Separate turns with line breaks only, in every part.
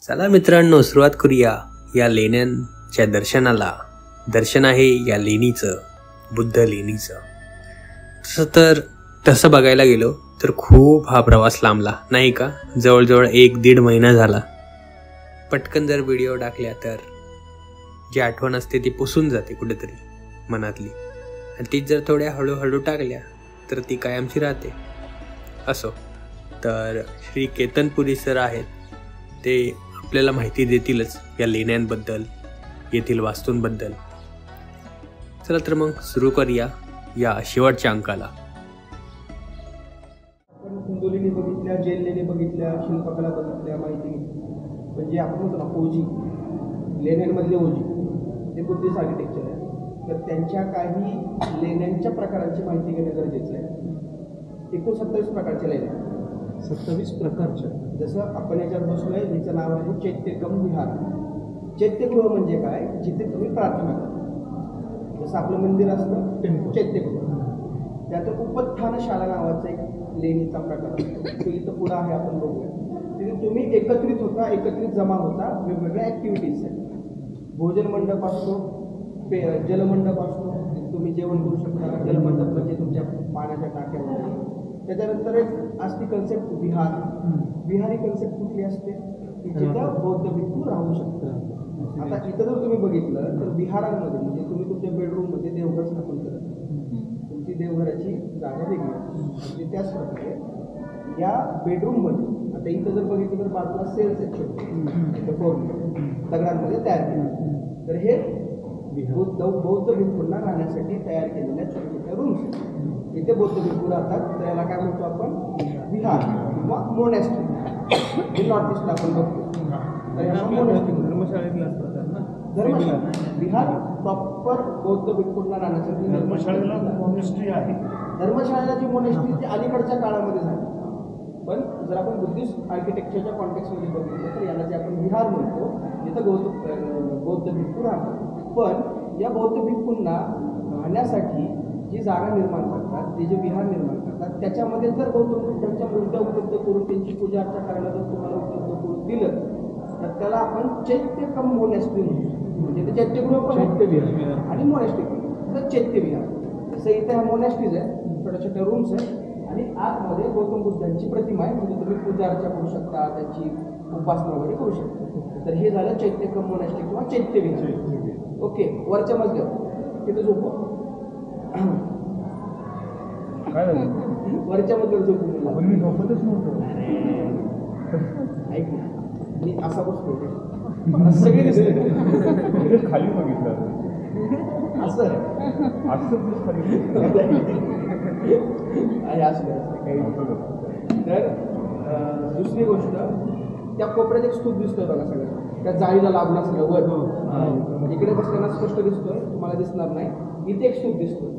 चला मित्रांनो, सुरुवात करूया या लेण्यांच्या दर्शनाला. दर्शन आहे या लेणीचं, बुद्ध लेणीचं. तसं बघायला गेलो तर खूप हा प्रवास लांबला नाही का. जवळजवळ 1-1.5 महिना झाला. पटकन जर व्हिडिओ टाकल्या तर जी आठवण असते ती पुसून जाते कुठेतरी मनातली, आणि तीच जर थोड्या हळूहळू टाकल्या तर ती कायमची राहते. असो, तर श्री केतनपुरी सर आहेत, ते आपल्याला माहिती देतीलच या लेण्यांबद्दल, येथील वास्तूंबद्दल. चला तर मग सुरू करूया या शेवटच्या अंकाला.
कुंडलिनी बघितल्या, जैन लेणी बघितल्या, शिल्पकला बघितल्या, माहिती म्हणजे आपण म्हणतो ना ओजी, लेण्यांमधले ओजी ते बुद्धिस्ट आर्किटेक्चर आहे. तर त्यांच्या काही लेण्यांच्या प्रकारांची माहिती घेणं गरजेचं आहे. एकूण 27 प्रकारच्या लेण्या, 27 प्रकारच्या. जसं आपण याच्यावर बसलोय, हिचं नाव आहे चैत्यकम विहार. चैत्यगृह म्हणजे काय, जिथे तुम्ही प्रार्थना करा. जसं आपलं मंदिर असतं चैत्यगृह, त्यात उपस्थानशाला नावाचा एक लेणीचा प्रकार असतो. तो इथं पुढं आहे, आपण बघूया. तिथे तुम्ही एकत्रित होता, एकत्रित जमा होता वेगवेगळ्या ॲक्टिव्हिटीजसाठी. भोजन मंडप असतो, जलमंडप असतो, तुम्ही जेवण करू शकता. जलमंडप म्हणजे तुमच्या पाण्याच्या टाक्यामध्ये. त्याच्यानंतर एक असती कन्सेप्ट विहार. विहार ही कन्सेप्ट कुठली असते की जिथं बौद्ध भिक्खू राहू शकतात. आता इथं जर तुम्ही बघितलं तर विहारांमध्ये म्हणजे तुम्ही तुमच्या बेडरूममध्ये देवघर स्थापन करत, तुमची देवघराची जागा वेगळी म्हणजे त्याच प्रकारे या बेडरूममध्ये. आता इथं जर बघितलं तर बाजूला सेल्स आहेत छोटे दगडांमध्ये तयार केले. तर हे बौद्ध भिक्खूंना राहण्यासाठी तयार केलेल्या छोट्या छोट्या रूम्स. इथे बौद्ध भिक्खू राहतात, तर याला काय म्हणतो आपण, विहार किंवा मोनॅस्ट्री. हे नॉर्थ ईस्टला आपण बघतो. तर याला मोनॅस्ट्री, धर्मशाळेतला असतात ना. धर्मशाळा, विहार प्रॉपर बौद्ध भिक्खूंना राहण्यासाठी
धर्मशाळेला मोनेस्ट्री आहे.
धर्मशाळेला जी मोनेस्ट्री ती अलीकडच्या काळामध्ये झाली. पण जर आपण बुद्धिस्ट आर्किटेक्चरच्या कॉन्टेक्स्टमध्ये बघितलं तर याला जे आपण विहार म्हणतो, जिथं बौद्ध भिक्खू राहतात. पण या बौद्ध भिक्खूंना राहण्यासाठी जी जागा निर्माण करतात, ते जे विहार निर्माण करतात, त्याच्यामध्ये जर गौतम बुद्धांच्या मूर्त्या उपलब्ध करून त्यांची पूजा अर्चा करायला जर तुम्हाला उपलब्ध करून दिलं तर त्याला आपण चैत्यकम मोनॅस्ट्री म्हणतो. म्हणजे ते चैत्यगृह पण चैत्यविहार आणि मोनॅस्ट्री तर चैत्यविहार. जसं इथे ह्या मोनॅस्ट्रीज आहे, छोट्या छोट्या रूम्स आहेत, आणि आतमध्ये गौतम बुद्धांची प्रतिमा आहे. म्हणजे तुम्ही पूजा अर्चा करू शकता, त्यांची उपासना वगैरे करू शकता. तर हे झालं चैत्यकम मोनॅस्ट्री किंवा चैत्यविहार. ओके, वरच्या मजल्यावर तिथे झोपू.
काय झालं,
वरच्या मजल्यावर झोपू.
मी झोपतच नव्हतो.
ऐक ना, मी असा बसतो सगळे दिसते
खाली बघितलं
असं
असं खाली
आहे असं काही. तर दुसरी गोष्ट, त्या कोपऱ्यात एक स्तूप दिसतोय बघा सगळं, त्या जाळीला लागून सगळं वर. इकडे बसताना स्पष्ट दिसतोय, तुम्हाला दिसणार नाही. इथे एक स्तूप दिसतोय.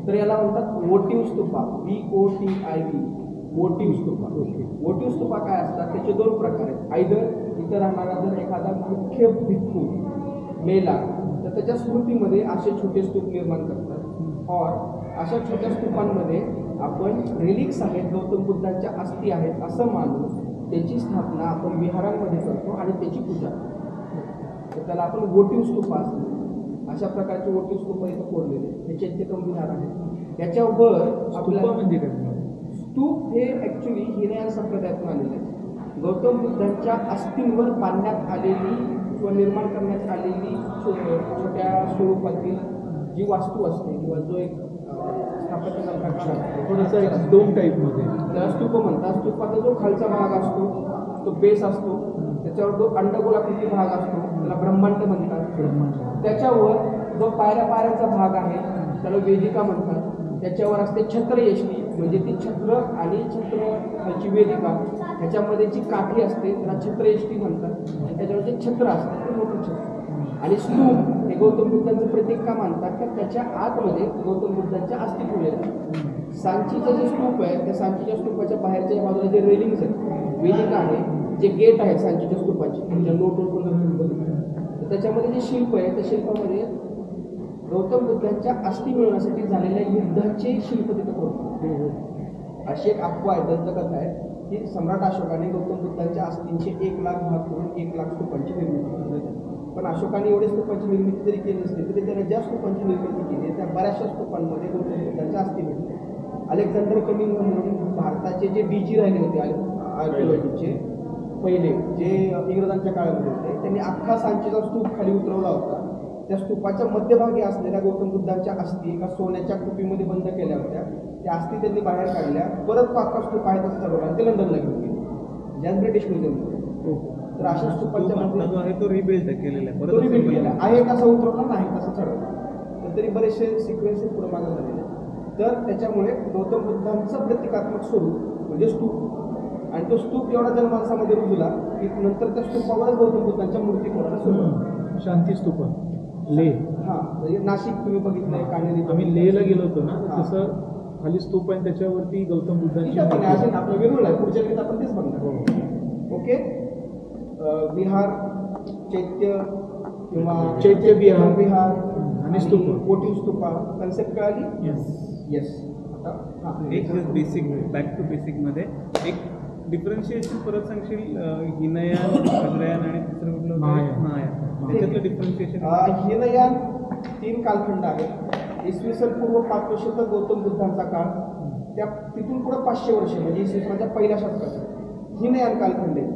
तर याला म्हणतात वोटिव्ह स्तूपा, VOTIV, वोटिव्ह स्तूपा. वोटिव्ह स्तूपा काय असतात, त्याचे 2 प्रकार आहेत. आयदर इथं राहणारा जर एखादा मुख्य भिक्खू मेला तर त्याच्या स्मृतीमध्ये असे छोटे स्तूप निर्माण करतात. और अशा छोट्या स्तूपांमध्ये आपण रिलिक्स आहेत, गौतम बुद्धांच्या अस्थी आहेत असं मानून त्याची स्थापना आपण विहारांमध्ये करतो आणि त्याची पूजा करतो. तर त्याला आपण वोटिव्ह स्तूपा असतो. अशा प्रकारचे वोटिव्ह स्तूप इथं कोरलेले हे चैत्यकम विहार आहे. याच्यावर आपल्याला म्हणजे स्तूप हे ॲक्च्युली हिनयान संप्रदायातून आलेले आहे. गौतम बुद्धांच्या अस्थींवर बांधण्यात आलेली किंवा निर्माण करण्यात आलेली छोट्या स्वरूपातील जी वास्तू असते किंवा जो एक स्थापत्याचा प्रकार असतो, थोडासा एक डोम टाईपमध्ये, त्याला स्तूप म्हणतात. स्तूपाचा जो खालचा भाग असतो तो बेस असतो, त्याच्यावर जो अंडगोलाकृती भाग असतो त्याला ब्रह्मांड म्हणतात. त्याच्यावर जो पायऱ्यांचा भाग आहे त्याला वेदिका म्हणतात. त्याच्यावर असते छत्रयष्टी, म्हणजे ती छत्र आणि छत्र खालची वेदिका, ह्याच्यामध्ये जी काठी असते त्याला छत्रयष्टी म्हणतात. आणि त्याच्यावर जे छत्र असतं ते मोठं छत्र. आणि स्तूप हे गौतम बुद्धांचं प्रतीक का मानतात, तर त्याच्या आतमध्ये गौतम बुद्धांच्या अस्थी ठेवलेल्या आहेत. सांचीचं जे स्तूप आहे, त्या सांचीच्या स्तूपाच्या बाहेरच्या बाजूला जे रेलिंग्स आहेत, वेदिका आहे, जे गेट आहे सांचीच्या स्तूपाची, म्हणजे नोटवर पण तर त्याच्यामध्ये जे शिल्प आहे त्या शिल्पामध्ये गौतम बुद्धांच्या अस्थी मिळवण्यासाठी झालेल्या युद्धाचे शिल्प तिथं करतो. अशी एक अफवा आहे, दंतकथा आहे की सम्राट अशोकाने गौतम बुद्धांच्या अस्थींचे 1 लाख भाग करून 1 लाख स्तूपांची निर्मिती केली. पण अशोकाने एवढे स्तूपांची निर्मिती जरी केली नसली तरी त्याने ज्या स्तूपांची निर्मिती केली त्या बऱ्याचशा स्तूपांमध्ये गौतम बुद्धांच्या अस्थी भेटले. अलेक्झांडर कमिंग म्हणून भारताचे जे DG राहिले होते आर्किओलॉजीचे पहिले, जे इंग्रजांच्या काळामध्ये होते, त्यांनी अख्खा सांचीचा स्तूप खाली उतरवला होता. त्या स्तूपाच्या मध्यभागी असलेल्या गौतम बुद्धांच्या अस्थी एका सोन्याच्या कुपीमध्ये बंद केल्या होत्या. त्या अस्थी त्यांनी बाहेर काढल्या, परत 5 स्तूप आहेत असं ठरवलं आणि ते लंडनला घेऊन गेले, ज्या ब्रिटिश म्युझियममध्ये. तर अशा स्तूपांच्या मध्ये
आहे तो रिबिल्ड केलेला
तो रिबिल्ड केला आहे, तसा उतरवला नाही तसा चढवला. तर तरी बरेचसे सिक्वेन्सेस पुढे मागं झालेले. तर त्याच्यामुळे गौतम बुद्धांचं प्रतिकात्मक स्वरूप म्हणजे स्तूप, आणि तो स्तूप एवढा जनमानसामध्ये रुजला की नंतर त्या स्तूपावरच गौतम बुद्धांच्या मूर्ती कोणाला सुरू
शांती स्तूप लेह.
हां, म्हणजे नाशिक तुम्ही बघितलंय, कानेरी.
आम्ही लेहला गेलो होतो ना, तसं खाली स्तूप आहे त्याच्यावरती गौतम बुद्धांची
अजून आपलं वेरूळ आहे, पुढच्या वेळेस आपण तेच बघणार. ओके, विहार, चैत्य किंवा
चैत्य
विहार
आणि स्तूप,
कोटीव स्तूपा कन्सेप्ट कळाली. येस.
एक बेसिक बॅक टू बेसिकमध्ये एक डिफरन्शिएशन परत सांगशील, हिनयान, वज्रयान आणि तिसरं कुठलं महायान, त्याच्यातलं डिफरन्शिएशन.
हिनयान 3 कालखंड आहेत. इसवी सन पूर्व 5वे शतक गौतम बुद्धांचा काळ, त्या तिथून पुढे 500 वर्ष म्हणजे इसवी सनाच्या पहिल्या शतकात हिनयान कालखंड आहे,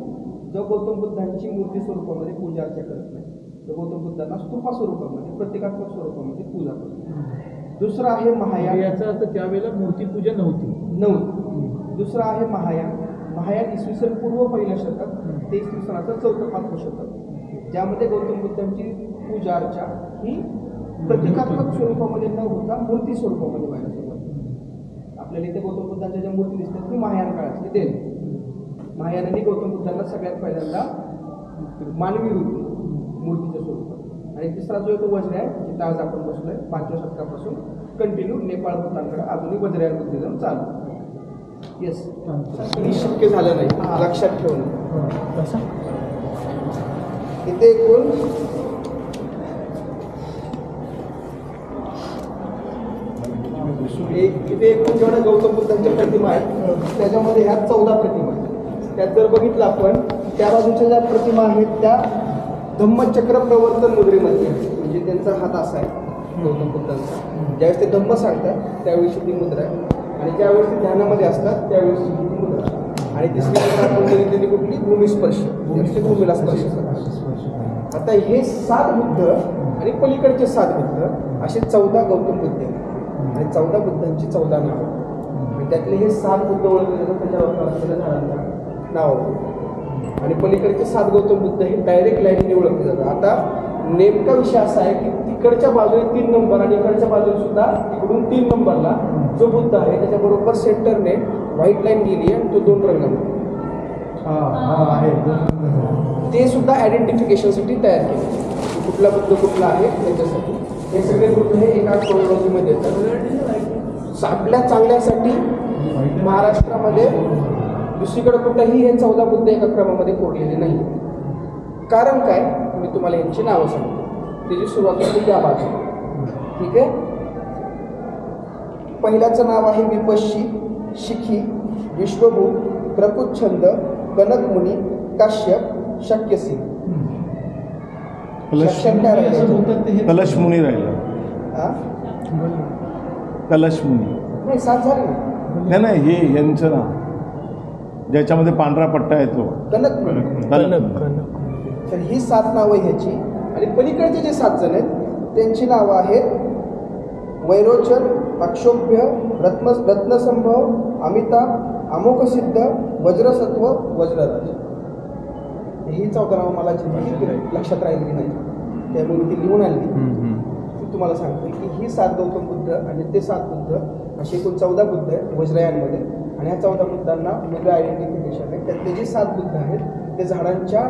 जो गौतम बुद्धांची मूर्ती स्वरूपामध्ये पूजा अर्चा करत नाही, तो गौतम बुद्धांना स्तूपा स्वरूपामध्ये प्रतिकात्मक स्वरूपामध्ये पूजा करतो. दुसरा आहे महायान.
याचा अर्थ त्यावेळेला मूर्तीपूजा नव्हती.
दुसरा आहे महायान. महायान इसवी सन पूर्व पहिल्या शतक ते इसवी सनाचं 4th-5वे शतक, ज्यामध्ये गौतम बुद्धांची पूजा अर्चा ही प्रतिकात्मक स्वरूपामध्ये न होता मूर्ती स्वरूपामध्ये व्हायला सुरुवात. आपल्याला इथे गौतम बुद्धांच्या ज्या मूर्ती दिसतात ती महायान काळातली देण. महायानाने गौतम बुद्धांना सगळ्यात पहिल्यांदा मानवी रूप मूर्तीच्या स्वरूपात. आणि तिसरा जो तो वज्रयान, जिथं आज आपण बसलोय 5व्या शतकापासून कंटिन्यू नेपाळ भूतानकडे अजूनही वज्रयान बुद्धिझम चालू. येस, शक्य झालं नाही, लक्षात ठेवणं. इथे एकूण जेवढ्या गौतम बुद्धांच्या प्रतिमा आहेत त्याच्यामध्ये ह्या 14 प्रतिमा आहेत. त्यात जर बघितलं आपण, त्या बाजूच्या ज्या प्रतिमा आहेत त्या धम्मचक्र प्रवर्तन मुद्रेमध्ये, म्हणजे त्यांचा हात असा आहे गौतम बुद्धांचा. ज्यावेळेस ते धम्म सांगतात त्यावेळेस ती मुद्रा आहे, आणि ज्यावेळेस ते ध्यानामध्ये असतात त्यावेळेस ती मुद्रा. आणि तिसरी मुद्रा आपण बघितलेली कुठली, भूमिस्पर्श, ते भूमीला स्पर्श करतात. आता हे 7 बुद्ध आणि पलीकडचे 7 बुद्ध असे 14 गौतम बुद्ध आहेत, आणि 14 बुद्धांची 14 नावं, आणि त्यातले हे 7 बुद्ध ओळखले जातात त्याच्यावर असलेल्या झाडांना नाव, आणि पलीकडचे 7 गौतम बुद्ध हे डायरेक्ट लाईनने ओळखले जातात. आता नेमका विषय असा आहे की तिकडच्या बाजूने 3 नंबर आणि इकडच्या बाजूने सुद्धा तिकडून 3 नंबरला जो बुद्ध आहे त्याच्याबरोबर सेंटरने व्हाईट लाईन गेली आहे, तो 2 रंगामध्ये ते सुद्धा आयडेंटिफिकेशनसाठी तयार केले, कुठला बुद्ध कुठला आहे त्याच्यासाठी. हे सगळे बुद्ध हे एका क्रोनॉलॉजीमध्ये येतात. आपल्या चांगल्यासाठी महाराष्ट्रामध्ये दुसरीकडे कुठेही हे 14 बुद्ध एका क्रमामध्ये कोरलेले नाही. कारण काय, मी तुम्हाला यांची नावं सांगतो. त्याची सुरुवात होती त्या बाजू. ठीक आहे. पहिल्याचं नाव आहे विपश्ची, शिखी, विश्वभूत, प्रकुच्छंद, कनकमुनी, काश्यप, शक्यसिंग.
कलश मुनी राहिला. कलश मुनी
नाही, 7 झाले ना.
नाही, हे यांचं नाव ज्याच्यामध्ये पांढरा पट्टा येतो,
कनक. तर ही 7 नावं ह्याची. आणि पलीकडचे जे 7 जण आहेत त्यांची नावं आहेत वैरोचन, अक्षोभ्य, रत्नसंभव, अमिताभ, अमोघसिद्ध, वज्रसत्व, वज्रराज. ही 14 नावं मला लक्षात राहिली नाही, त्यामुळे ती लिहून आणली. ती तुम्हाला सांगते की ही 7 गौतम बुद्ध आणि ते 7 बुद्ध असे एकूण 14 बुद्ध आहेत वज्रयानमध्ये. आणि ह्या 14 बुद्धांना वेगळं आयडेंटिफिकेशन आहे. त्यातले जे 7 बुद्ध आहेत ते झाडांच्या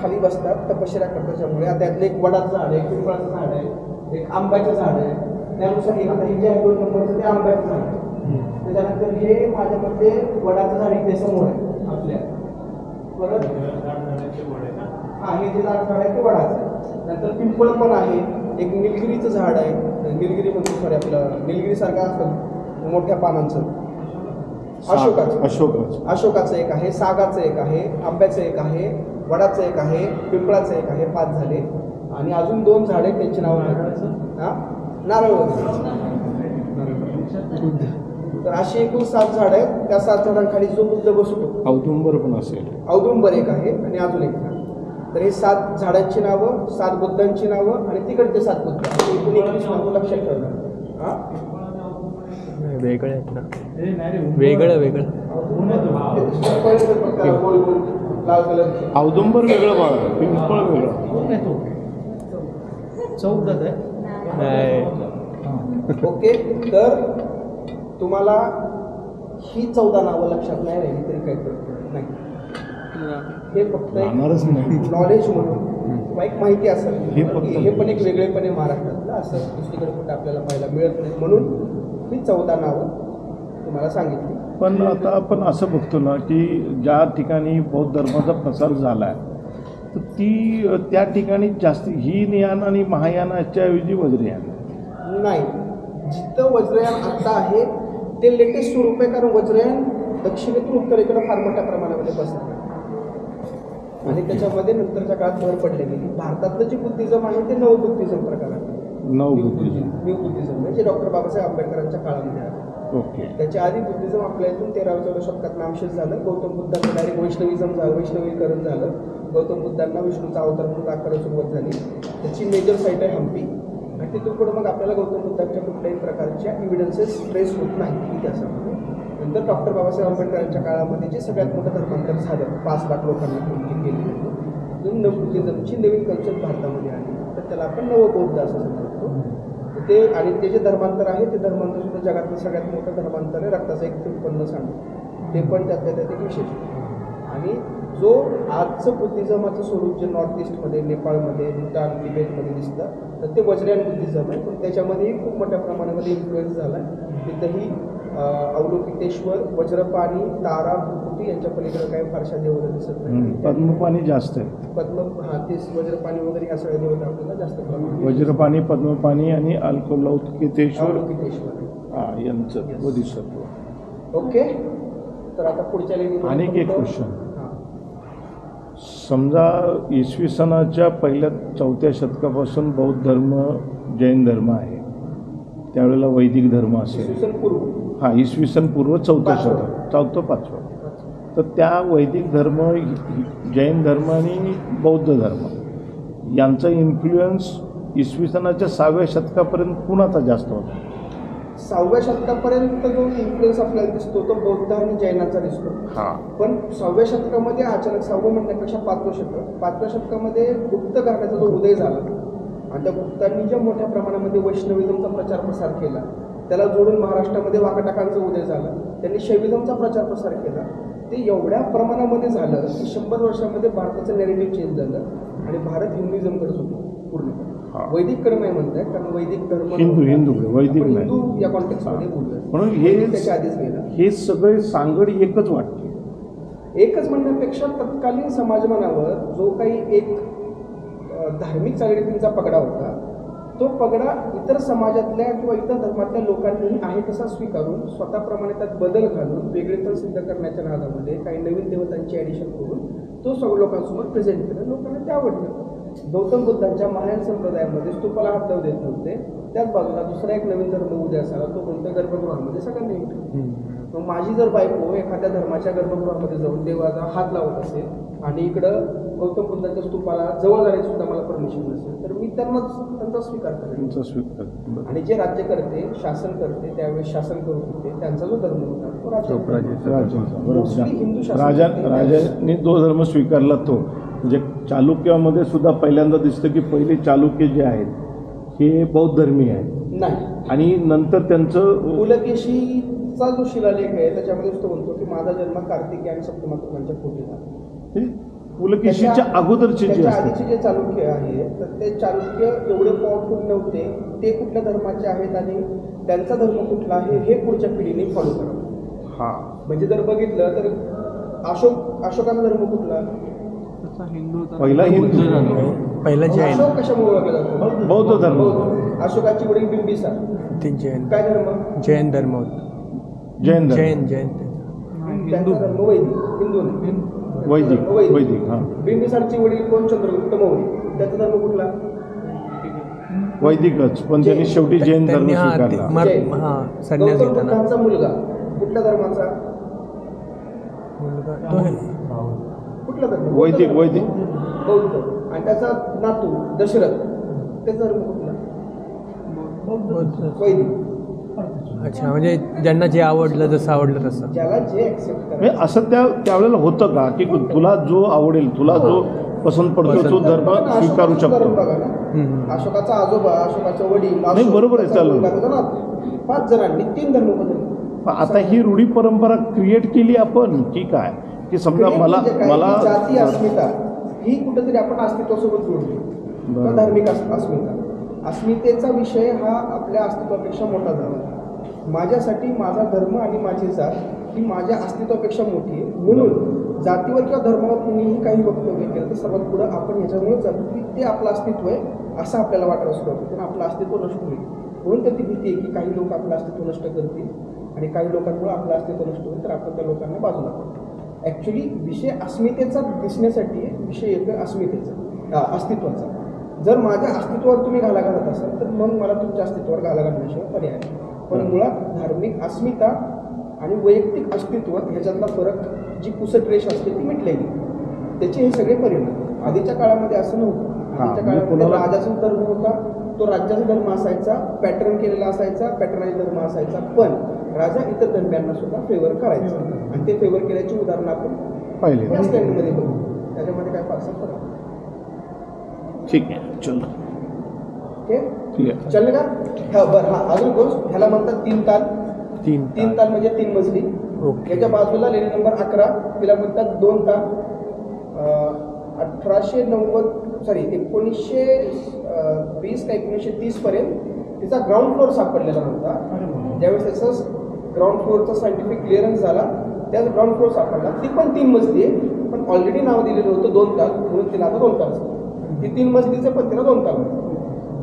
खाली बसतात, तपश्चर्या करतात. त्यामुळे त्यातलं एक वडाचं झाड आहे, एक पिंपळाचं झाड आहे, एक आंब्याचं झाड आहे. त्यानुसार हे आता हे जे आहे 2 नंबरचं ते आंब्याचं झाड आहे. त्याच्यानंतर हे माझ्या मते वडाचं झाड इथे समोर आहे आपल्या. परत हे जे झाड आहे ते वडाचं आहे. नंतर पिंपळ पण आहे, एक निलगिरीचं झाड आहे. निलगिरी म्हणतो सॉरी आपलं निलगिरीसारखं असतं मोठ्या पानांचं. अशोकाचं एक आहे, सागाचं एक आहे, आंब्याचं एक आहे, वडाचं एक आहे, पिंपळाचं एक आहे, 5 झाले. आणि अजून 2 झाडे त्यांची नाव नारळ. तर अशी एकूण 7 झाड आहेत. त्या 7 झाडांखाली जो बुद्ध बसतो,
औदुंबर पण असेल,
औदुंबर एक आहे आणि अजून एक झाड. तर हे 7 झाडांची नावं, 7 बुद्धांची नावं आणि तिकडचे 7 बुद्ध, एकूण 21 नावं लक्षात ठेवणार. हा
वेगळं आहेत ना, वेगळं
लाल कलर.
औदुंबर वेगळं बाळा, पिंपळ वेगळं.
चौक आहे.
ओके, तर तुम्हाला ही 14 नावं लक्षात नाही राहिली तरी काही करत नाही. हे फक्त नॉलेज म्हणून किंवा एक माहिती असेल. हे पण एक वेगळेपणे महाराष्ट्रातलं असं दुसरीकडे कुठे आपल्याला पाहायला मिळत नाही, म्हणून ही 14 नावं तुम्हाला सांगितली.
पण आता आपण असं बघतो ना की ज्या ठिकाणी बौद्ध धर्माचा प्रसार झाला आहे तर त्या ठिकाणी जास्त हीनयान आणि महायानाच्या ऐवजी वज्रयान
नाही. जिथं वज्रयान आता आहे ते लेटेस्ट स्वरूप आहे, कारण वज्रयान दक्षिणेतून उत्तरेकडे फार मोठ्या प्रमाणामध्ये पसरलं आणि त्याच्यामध्ये नंतरच्या काळात भर पडलेली. भारतातलं जे बुद्धिझम आहे ते नव बुद्धिझम प्रकार आहे. न्यू बुद्धिझम म्हणजे डॉक्टर बाबासाहेब आंबेडकरांच्या काळामध्ये आहे.
ओके.
त्याच्या आधी बुद्धिझम आपल्या इथून 13व्या शतकात नामशेष झालं. गौतम बुद्धांचं डायरेक्ट वैष्णवीकरण झालं. गौतम बुद्धांना विष्णूचा अवतार म्हणून दाखवायला सुरुवात झाली. त्याची मेजर साईट आहे हम्पी आणि तिथून पुढे मग आपल्याला गौतम बुद्धांच्या कुठल्याही प्रकारच्या एव्हिडन्सेस ट्रेस होत नाही इतिहासामध्ये. नंतर डॉक्टर बाबासाहेब आंबेडकरांच्या काळामध्ये जे सगळ्यात मोठं धर्मांतर झालं, 5 लाख लोकांनी पूर्ण केली होती, बुद्धिझमची नवीन कल्चर भारतामध्ये आली, तर त्याला आपण नवबौद्ध असं समजतो. ते आणि ते जे धर्मांतर आहे ते धर्मांतर सुद्धा जगातलं सगळ्यात मोठं धर्मांतर आहे. रक्ताचं एक उत्पन्न सांगतो ते पण त्यातल्या त्यात एक विशेष. आणि जो आजचं बुद्धिझमाचं स्वरूप जे नॉर्थ ईस्टमध्ये, नेपाळमध्ये, भूतान, तिबेटमध्ये दिसतं, तर ते वज्रयान बुद्धिझम आहे. पण त्याच्यामध्येही खूप मोठ्या प्रमाणामध्ये इन्फ्लुएन्स झाला आहे. तिथंही अवलोकितेश्वर, वज्रपाणी, तारा, भूकुटी यांच्या पलीकडे काही फारशा देवता दिसत नाही.
पद्मपाणी जास्त आहे.
तेच वज्रपाणी वगैरे या सगळ्या देवता आपल्याला जास्त प्रमाणात.
वज्रपाणी, पद्मपाणी आणि अवलोकितेश्वर यांचं बोधिसत्व.
ओके, तर आता पुढच्या लेणीमध्ये
अनेक एक क्वेश्चन. समजा इसवी सनाच्या पहिल्या 4थ्या शतकापासून बौद्ध धर्म, जैन धर्म आहे, त्यावेळेला वैदिक धर्म असेल, इसवी सन पूर्व 4थं शतक, 4थं 5वं. तर त्या वैदिक धर्म, जैन धर्म आणि बौद्ध धर्म यांचा इन्फ्लुएन्स इसवी सनाच्या 6व्या शतकापर्यंत कुणाचा जास्त होता?
6व्या शतकापर्यंत जो इन्फ्लुएन्स आपल्याला दिसतो तो बौद्ध आणि जैनाचा दिसतो. पण 6व्या शतकामध्ये अचानक, 6वं म्हणण्यापेक्षा 5व्या शतकामध्ये गुप्त घराण्याचा जो उदय झाला आणि त्या गुप्तांनी ज्या मोठ्या प्रमाणामध्ये वैष्णविझमचा प्रचार प्रसार केला, त्याला जोडून महाराष्ट्रामध्ये वाकाटकांचा उदय झाला, त्यांनी शैविझमचा प्रचार प्रसार केला. ते एवढ्या प्रमाणामध्ये झालं की 100 वर्षामध्ये भारताचं नॅरेटिव्ह चेंज झालं आणि भारत हिंदुइझमकडेच होतो पूर्णपणे. वैदिककडे नाही म्हणताय, कारण वैदिक धर्म हिंदू या कॉन्टेक्स्टमध्ये बोलतोय.
म्हणून
त्याच्या आधीच गेलं.
हे सगळे सांगड एकच वाटते.
एकच म्हणण्यापेक्षा तत्कालीन समाजमानावर जो काही एक धार्मिक चालीरीतींचा पगडा होता, तो पगडा इतर समाजातल्या किंवा इतर धर्मातल्या लोकांनीही आहे तसा स्वीकारून स्वतःप्रमाणे त्यात बदल घालून वेगळेपण सिद्ध करण्याच्या नादामध्ये काही नवीन देवतांची ॲडिशन करून तो सगळ्या लोकांसमोर प्रेझेंट केलं. लोकांना ते आवडलं. गौतम बुद्धांच्या महायान संप्रदायामध्ये स्तूपाला हात लावू देत नव्हते. त्याच बाजूला दुसरा एक नवीन धर्म उदय झाला, तो कोणत्या गर्भगृहामध्ये सगळ्यांनी येतो. मग माझी जर बायको एखाद्या धर्माच्या गर्भगृहामध्ये जाऊन देवाचा हात लावत असेल आणि इकडं गौतम बुद्धांच्या स्तूपाला जवळ जाण्याची सुद्धा मला परमिशन नसेल, तर मी त्यांचा स्वीकार करेन. आणि जे राज्य करते, शासन करते, त्यावेळेस शासन करत होते, त्यांचा जो धर्म होता तो
राजांनी जो धर्म स्वीकारला तो म्हणजे चालुक्यामध्ये सुद्धा पहिल्यांदा दिसतं की पहिले चालुक्य जे आहेत हे बौद्ध धर्मीय आहेत
नाही.
आणि नंतर त्यांचं
पुलकेशीचा जो शिलालेख आहे त्याच्यामध्ये तो म्हणतो की माझा जन्म कार्तिकी आणि सप्तमातृकांच्या पोटी झाला.
पुलकेशीच्या अगोदरचे जे
आधीचे जे चालुक्य आहे तर ते चालुक्य एवढे पॉवरफुल नव्हते. ते कुठल्या धर्माचे आहेत आणि त्यांचा धर्म कुठला आहे हे पुढच्या पिढीने फॉलो करावं. म्हणजे जर बघितलं तर अशोकाचा धर्म कुठला?
पहिला हिंदू,
पहिला जैन.
अशोक कशामुळे ओळखला जातो?
बौद्ध धर्म.
अशोकाची वडील बिंबिसार
ते जैन.
काय धर्म?
जैन धर्म.
जैन
जैन जैन
त्यांचा धर्म वैदिक, हिंदू नाही.
वैदिक वैदिक हां
बिंबिसारचे वडील कोण? चंद्रगुप्त मौर्य. त्याचा धर्म कुठला?
वैदिकच, पण त्यांनी शेवटी जैन धर्म
त्यांनी
स्वीकारला.
जैन.
संन्यास
गौतम
घेताना
बुद्धांचा मुलगा कुठल्या धर्माचा?
तो आहे
कुठला धर्म?
वैदिक वैदिक
बौद्ध. आणि त्याचा नातू दशरथ, त्याचा धर्म कुठला? वैदिक.
अच्छा, म्हणजे ज्यांना जे आवडलं, जसं आवडलं तसं.
ज्याला जे ऍक्सेप्ट
म्हणजे
करायचं.
असं त्यावेळेला होतं का की तुला जो आवडेल, तुला जो पसंत पडतो तो धर्म स्वीकारू
अशोकाचं धर्म
शकतो?
बघा ना. अशोकाचा आजोबा, अशोकाचा वडील,
नाही, बरोबर आहे,
त्याचा
चालेल.
मुलगा, त्याचा नातू. 5 जणांनी 3 धर्म बदलले.
पण आता ही रूढी परंपरा क्रिएट केली आपण की काय? की समजा मला
जाती अस्मिता ही कुठेतरी आपण अस्तित्वासोबत जोडली.
बरोबर.
धार्मिक अस्मिता, अस्मितेचा विषय हा आपल्या अस्तित्वापेक्षा मोठा झाला. माझ्यासाठी माझा धर्म आणि माझी जात ही माझ्या अस्तित्वापेक्षा मोठी आहे. म्हणून जातीवर किंवा धर्मावर कुणीही काही वक्तव्य केलं तर सर्वात पुढं आपण ह्याच्यामुळे जातो की ते आपलं अस्तित्व आहे असं आपल्याला वाटत असतो, पण आपलं अस्तित्व नष्ट होईल. म्हणून तर ती भीती आहे की काही लोक आपलं अस्तित्व नष्ट करतील आणि काही लोकांमुळे आपलं अस्तित्व नष्ट होईल, तर आपण त्या लोकांना बाजूला करतो. ॲक्च्युली विषय अस्मितेचा दिसण्यासाठी विषय येतो अस्मितेचा, अस्तित्वाचा. जर माझ्या अस्तित्वावर तुम्ही घाला घालत असाल तर मग मला तुमच्या अस्तित्वावर घाला घालण्याशिवाय पर्याय नाही. पण मुळात धार्मिक अस्मिता आणि वैयक्तिक अस्तित्व ह्याच्यातला फरक, जी पुसट रेष असते ती मिटलेली, त्याचे हे सगळे परिणाम. आधीच्या काळामध्ये असं नव्हतं. आधीच्या काळामध्ये राजाचा धर्म होता, तो राज्याचा धर्म असायचा, पॅटर्न केलेला असायचा, पॅटर्नाइज धर्म असायचा. पण राजा इतर धर्मांना सुद्धा फेवर करायचा आणि ते फेवर केल्याची उदाहरणं आपण
पाहिले.
या स्टँडमध्ये बघू. त्याच्यामध्ये काय फारसा फरक.
ठीक आहे, चल
ओके, चल का? हा बरं, हा अजून गोष्ट, ह्याला म्हणतात 3 ताल. 3 ताल म्हणजे 3 मजली. याच्या बाजूला लेणी नंबर 11, तिला म्हणतात 2 ताल. 1920 का 1930 पर्यंत तिचा ग्राउंड फ्लोअर सापडलेला नव्हता. ज्यावेळेस त्याचं ग्राउंड फ्लोअरचा सायंटिफिक क्लिअरन्स झाला, त्याच ग्राउंड फ्लोअर सापडला. ती पण 3 मजली आहे, पण ऑलरेडी नाव दिलेलं होतं 2 ताल, म्हणून तिला आता 2 ताल. ती 3 मजलीचं पण तिला 2 ताल.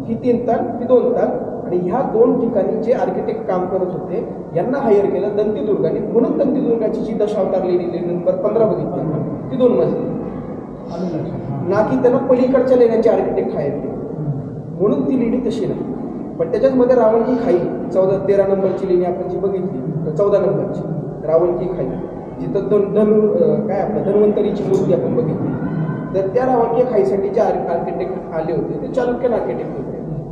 ही 3 ताल, ती 2 ताल. आणि ह्या 2 ठिकाणी जे आर्किटेक्ट काम करत होते यांना हायर केलं दंतीदुर्गाने, म्हणून दंतीदुर्गाची जी दशावतार लेणी नंबर 15 बघितली ती 2 मजली. ना की त्यांना पलीकडच्या लेण्यांचे आर्किटेक्ट हायर केले, म्हणून ती लेणी तशी नाही. पण त्याच्याचमध्ये रावण की खाई 13 नंबरची लेणी आपण जी बघितली, 14 नंबरची रावण की खाई, जिथं काय आपलं धन्वंतरीची मूर्ती आपण बघितली, तर त्या रावण की खाईसाठी जे आर्किटेक्ट आले होते ते चालुक्यन आर्किटेक्ट होते.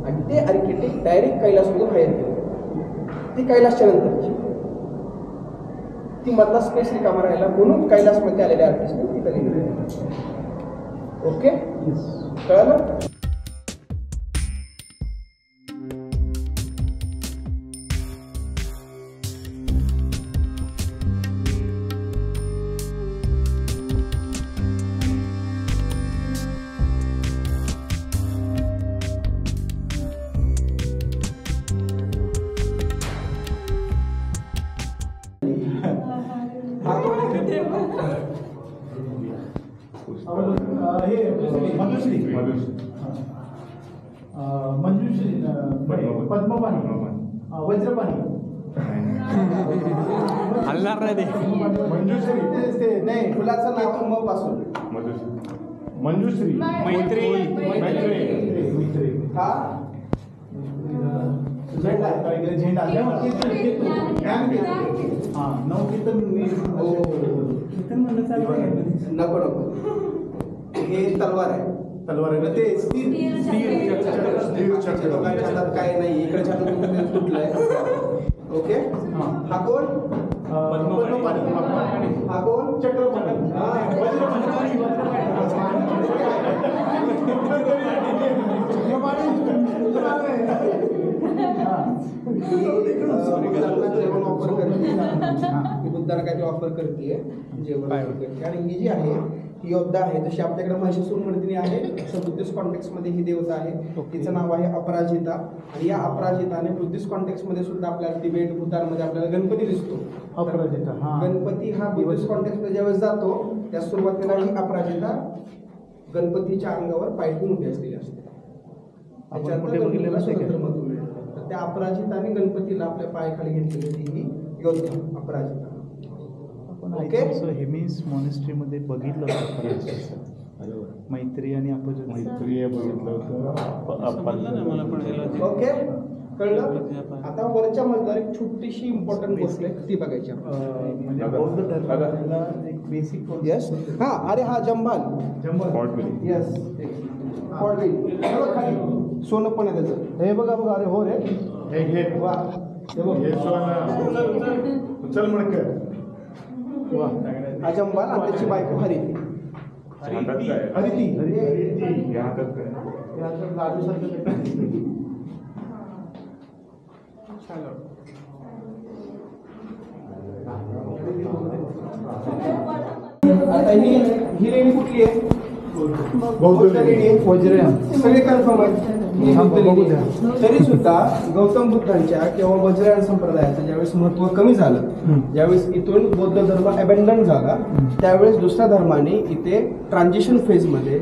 आणि ते आर्किटेक्ट डायरेक्ट कैलासमधून हायर केले. ती कैलासच्या नंतरची, ती मधला स्पेस रिकामा राहिला, म्हणून कैलासमध्ये आलेले आर्टिस्ट तिथं लिहिलेले. ओके, कळलं?
मंजुश्री पद्मपाणी वज्रपाणी
हलणार नाही ते.
मंजुश्री नाही
फुलाचं नाव म पासून
मंजुश्री
मैत्री.
हा
झेंडा हा 9 कीर्तन म्हणलं चालतं.
नको नको, हे तलवार आहे.
तलवार ते
दोघांच्या हातात काय नाही, इकडे छातात तुटलंय. ओके, हा कोण? हा कोण?
चक्रपाणी.
बुद्धाला काहीतरी ऑफर करते जेवण करते. आणि ही जी आहे ही योद्धा आहे, जशी आपल्याकडे महिषासूर मर्दिनी आहे तसं बुद्धिस्ट कॉन्टेक्स्टमध्ये ही देवता आहे. तिचं नाव आहे अपराजिता. आणि या अपराजिताने बुद्धिस्ट कॉन्टेक्स्टमध्ये सुद्धा आपल्याला तिबेट भूतानमध्ये आपल्याला गणपती दिसतो.
अपराजिता
गणपती हा बुद्धिस्ट कॉन्टेक्स्टमध्ये ज्यावेळेस जातो त्या सुरुवातीला ही अपराजिता गणपतीच्या अंगावर पाय ठेवून उभी असलेली असते. तर त्या अपराजिताने गणपतीला आपल्या पायाखाली घेतलेली ही योद्धा अपराजिता. ओके
हेमिस मॉनेस्ट्रीमध्ये बघितलं होतं मैत्री आणि अपजन.
मैत्री हे बघितलं होतं.
समजलं नाही मला पण हे logic.
ओके कळलं. आता वरच्या मजल्यावर एक छोटीशी इम्पॉर्टंट गोष्ट आहे ती बघायची आपण.
म्हणजे बौद्ध धर्माला एक बेसिक
येस हा अरे हा जंबाल येस खाली सोनं पण आहे त्याचं. हे बघा बघा अरे हो रे
हे घे
वा हे बघ
हे सोनं चल म्हणकर.
वा हा जंबाल आणि त्याची बायको हरिती.
हरिती या हातात काय
आता ही लेणी कुठली आहे?
बौद्ध लेणी.
सगळे कन्फर्म आहेत. तरी सुद्धा गौतम बुद्धांच्या किंवा वज्रयान संप्रदायाचं ज्यावेळेस महत्व कमी झालं, ज्यावेळेस इथून बौद्ध धर्म अबॅन्डन झाला, त्यावेळेस दुसऱ्या धर्माने इथे ट्रान्झिशन फेजमध्ये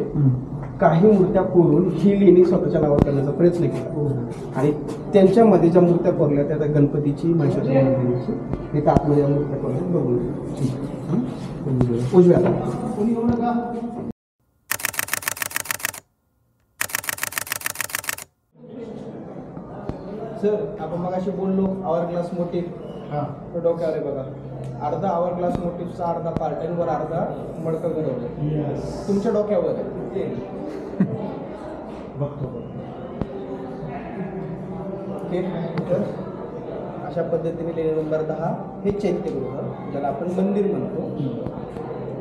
काही मूर्त्या कोरून ही लेणी स्वतःच्या नावावर करण्याचा प्रयत्न केला. आणि त्यांच्यामध्ये ज्या मूर्त्या कोरल्या त्या गणपतीची, महिषासुर मंदिराची, एका आतमध्ये मूर्त्या कोरल्या बघून उजव्या कोणी येऊ नका. सर आपण मग अशी बोललो आवर ग्लास मोटिव्ह डोक्यावर आहे बघा. अर्धा आवर ग्लास मोटिव्हचा अर्धा पार्ट वर अर्धा मडकं घडवलं तुमच्या डोक्यावर आहे. ओके तर अशा पद्धतीने लेणी नंबर 10 हे चैत्यगृह ज्याला आपण मंदिर म्हणतो.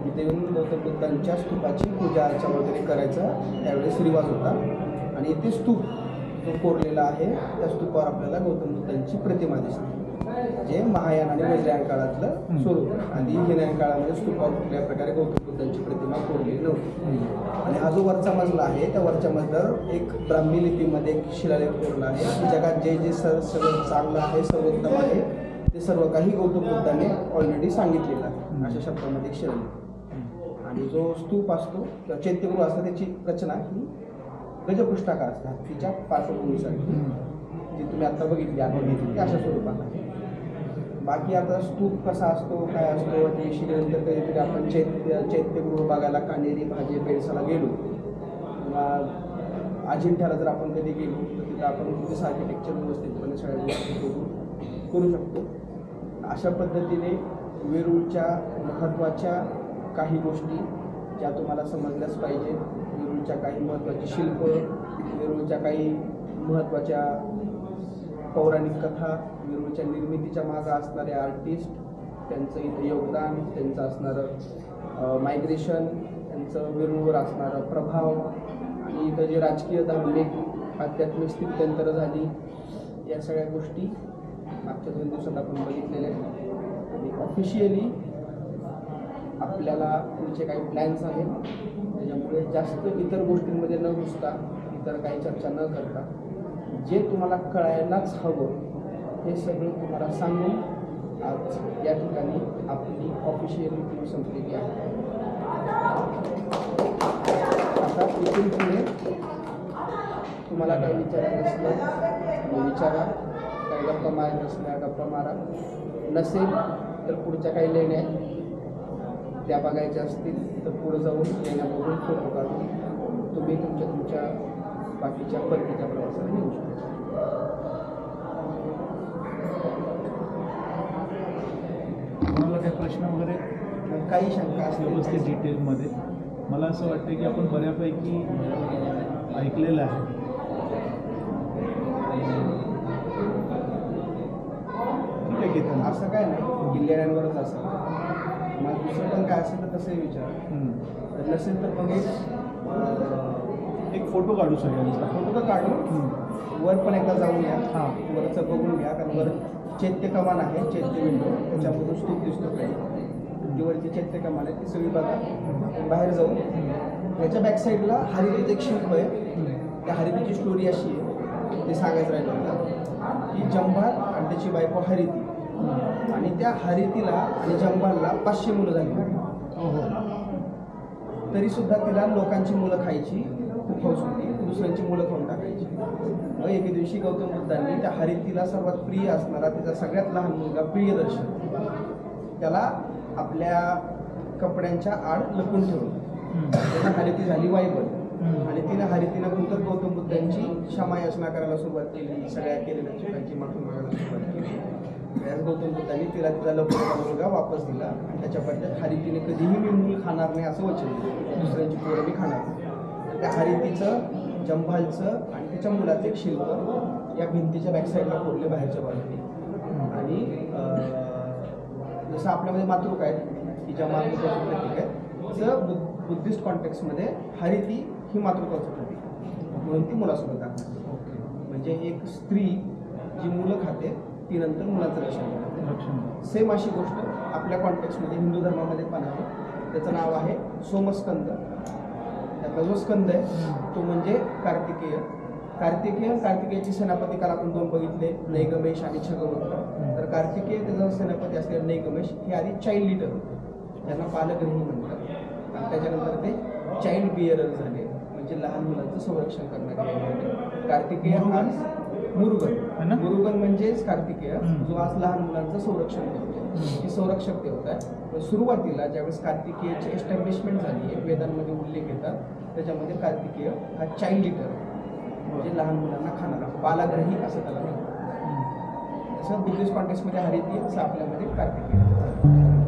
इथे येऊन गौतम बुद्धांच्या स्तूपाची पूजा अर्चा वगैरे करायचा त्यावेळेस रिवाज होता. आणि इथे स्तूप जो कोरलेला आहे त्या स्तूपावर आपल्याला गौतम बुद्धांची प्रतिमा दिसते, जे महायान आणि वज्रयान काळातलं स्वरूप. आधी हिनयान काळामध्ये स्तूपावर कुठल्या प्रकारे गौतम बुद्धांची प्रतिमा कोरलेली नव्हती. आणि हा जो वरचा मजला आहे त्या वरच्या मजल्यावर एक ब्राह्मी लिपीमध्ये एक शिलालेख कोरला आहे की जगात जे जे सगळं चांगलं आहे, सर्वोत्तम आहे, ते सर्व काही गौतम बुद्धाने ऑलरेडी सांगितलेलं आहे अशा शब्दामध्ये एक शिलालेख. आणि जो स्तूप असतो किंवा चैत्यगृह असतो त्याची रचना ही गजपृष्ठाकार असते, हत्तीच्या पार्श्वभूमीसारखी जी तुम्ही आता बघितली आहे अशा स्वरूपात आहे. बाकी आता स्तूप कसा असतो काय असतो हे शिकल्यानंतर कधीतरी आपण चैत्यगृह बघायला कानेरी भाजे पेडसाला गेलो किंवा अजिंठ्याला जर आपण कधी गेलो तर तिथं आपण तिथेच आर्किटेक्चर व्यवस्थितपणे सगळ्या गोष्टी करू शकतो. अशा पद्धतीने वेरूळच्या महत्त्वाच्या काही गोष्टी ज्या तुम्हाला समजल्याच पाहिजे. वेरूळच्या काही महत्त्वाची शिल्प, वेरूळच्या काही महत्त्वाच्या पौराणिक कथा, वेरूळच्या निर्मितीच्या मागं असणारे आर्टिस्ट, त्यांचं इथं योगदान, त्यांचं असणारं मायग्रेशन, त्यांचं वेरूळवर असणारा प्रभाव आणि इथं जे राजकीय धार्मिक आध्यात्मिक स्थित्यंतरं झाली या सगळ्या गोष्टी मागच्या 2 दिवसात आपण बघितलेल्या आहेत. आणि ऑफिशियली आपल्याला पुढचे काही प्लॅन्स आहेत त्याच्यामुळे जास्त इतर गोष्टींमध्ये न घुसता, इतर काही चर्चा न करता जे तुम्हाला कळायलाच हवं हे सगळं तुम्हाला सांगून आज या ठिकाणी आपली ऑफिशियल मीटिंग संपलेली आहे. आता इथून पुढे तुम्हाला काही विचारायचं असलं विचारा, काही गप्पा मारायचं असल्या गप्पा मारा, नसेल तर पुढच्या काही लेण्या त्या बघायच्या असतील तर पुढे जाऊन लेण्या बघून फोटो काढून तुम्ही तुमच्या बाकीच्या परतीच्या प्रवासाला येऊ शकता.
कोणाला काही प्रश्न वगैरे
काही शंका असतील
व्यवस्थित डिटेलमध्ये मला असं वाटतं की आपण बऱ्यापैकी ऐकलेलं आहे. ठीक आहे घेतो
असं काय नाही किल्ल्यावरच असं मग दुसरं पण काय असेल तर तसंही विचार, नसेल तर मग
एक फोटो काढू सगळ्यांचा.
फोटो तर काढून वर पण एकदा जाऊन या. वरचं बघून घ्या कारण वर चैत्य कमान आहे, चैत्य विंडो त्याच्यामधून स्तूप दिसतो काही ती वरची चैत्य कमान आहे ती सगळी बघा. आपण बाहेर जाऊन त्याच्या बॅकसाईडला हरितीचं एक शिल्प आहे. त्या हरितीची स्टोरी अशी आहे ते सांगायचं राहिलं होतं की जंभार आणि त्याची बायको हरिती आणि त्या हरितीला आणि जंभारला 500 मुलं झाली. तरीसुद्धा तिला लोकांची मुलं खायची खूप हौस होती, दुसऱ्यांची मुलं खाऊन टाकायची. मग एके दिवशी गौतम बुद्धांनी त्या हरितीला सर्वात प्रिय असणारा तिचा सगळ्यात लहान मुलगा प्रियदर्शन त्याला आपल्या कपड्यांच्या आड लपून ठेवलं. त्याला हरिती झाली वायबल. आणि तिने हरितीनंतर गौतम बुद्धांची क्षमायाचना करायला सुरुवात केली, सगळ्या केलेल्या चुकांची माफी मागायला सुरुवात केली. त्यावेळेस गौतम बुद्धांनी तिला तिचा लपलेला मुलगा वापस दिला आणि त्याच्या बदल्यात हरितीने कधीही मी मूल खाणार नाही असं वचन दिलं, दुसऱ्यांची पोरं मी खाणार नाही. त्या हरितीचं, जंभालचं आणि त्याच्या मुलाचं एक शिल्प या भिंतीच्या बॅकसाईडला कोरले बाहेरच्या बाजूने. आणि जसं आपल्यामध्ये मातृका आहेत की ज्या मातृत्वाचं प्रतीक आहे, तसं बुद्धिस्ट कॉन्टेक्स्टमध्ये हरिती ही मातृत्वाचं प्रतीक आहे, म्हणून ती मुलासोबत दाखवते. म्हणजे एक स्त्री जी मुलं खाते ती नंतर मुलाचं रक्षण करते. सेम अशी गोष्ट आपल्या कॉन्टेक्स्टमध्ये हिंदू धर्मामध्ये पण आहे. त्याचं नाव आहे सोमस्कंद. त्यातला जो स्कंद आहे तो म्हणजे कार्तिकेय. कार्तिकेयची सेनापती काल आपण 2 बघितले, नैगमेश आणि छगवंत. तर कार्तिकेय त्याचा सेनापती असलेला नैगमेश हे आधी चाइल्ड लीडर होते, त्यांना पालकग्रही म्हणतात. आणि त्याच्यानंतर ते चाइल्ड बिअरर झाले, म्हणजे लहान मुलांचं संरक्षण करणारे. कार्तिकेय आज मुरुगन म्हणजेच कार्तिकेय, जो आज लहान मुलांचं संरक्षण करतो, ही संरक्षक देवता आहे. सुरुवातीला ज्यावेळेस कार्तिकेयची एस्टॅब्लिशमेंट झाली आहे, वेदांमध्ये उल्लेख येतात, त्याच्यामध्ये कार्तिकेय हा चाइल्ड लीडर म्हणजे लहान मुलांना खाणारा, बालाग्रही असं त्याला म्हणतात. जसं बुद्धिस्ट कॉन्टेक्स्टमध्ये हरिती, तसं आपल्यामध्ये कार्तिकेय.